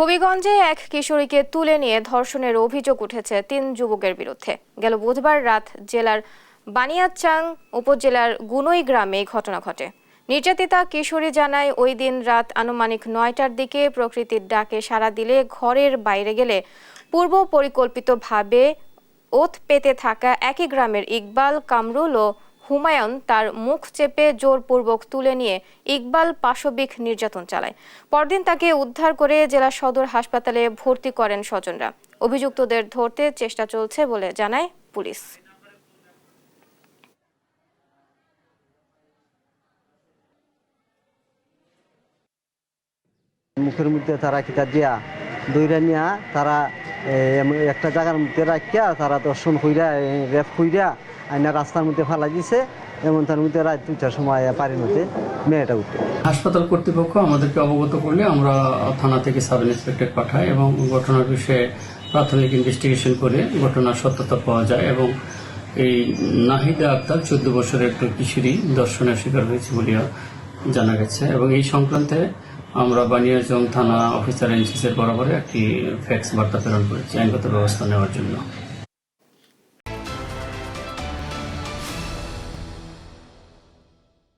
হবিগঞ্জে এক কিশোরীকে তুলে নিয়ে ধর্ষণের অভিযোগ উঠেছে ৩ যুবকের বিরুদ্ধে। গেল বুধবার রাত জেলার বানিয়াচাং উপজেলার গুনই গ্রামে এই ঘটনা ঘটে। নির্যাতিতা কিশোরী জানায়, ওই দিন রাত আনুমানিক ৯টার দিকে প্রকৃতির ডাকে সাড়া দিলে ঘরের বাইরে গেলে পূর্ব পরিকল্পিতভাবে ওত পেতে থাকা একই গ্রামের ইকবাল, কামরুল ও হুমায়ুন তার মুখ চেপে জোরপূর্বক তুলে নিয়ে ইকবাল পাশবিক নির্যাতন চালায়। পরদিন তাকে উদ্ধার করে জেলা সদর হাসপাতালে ভর্তি করেন স্বজনরা। অভিযুক্তদের ধরতে চেষ্টা চলছে বলে জানায় পুলিশ। মুখের মধ্যে তারা কিতা দিয়া দইরা নিয়া তারা একটা জায়গার মধ্যে রাখিয়া তারা দর্শন কইরা রেপ কইরা আইনা রাস্তার মধ্যে ফালা দিছে। এমন তার মধ্যে রাত 2টার সময় পানির মধ্যে মেয়েটা উঠে। হাসপাতাল কর্তৃপক্ষ আমাদেরকে অবগত করলে আমরা থানা থেকে সাব ইন্সপেক্টর পাঠাই এবং ঘটনার বিষয়ে প্রাথমিক ইনভেস্টিগেশন করে ঘটনার সত্যতা পাওয়া যায় এবং এই নাহিদা আক্তার 14 বছরের একটু কিশোরী দর্শনের শিকার হয়েছে বলে জানা গেছে এবং এই সংক্রান্তে আমরা বানিয়াচং থানা অফিসার এনসিসির বরাবরে একটি ফ্যাক্স বার্তা প্রেরণ করেছি আইনগত ব্যবস্থা নেওয়ার জন্য।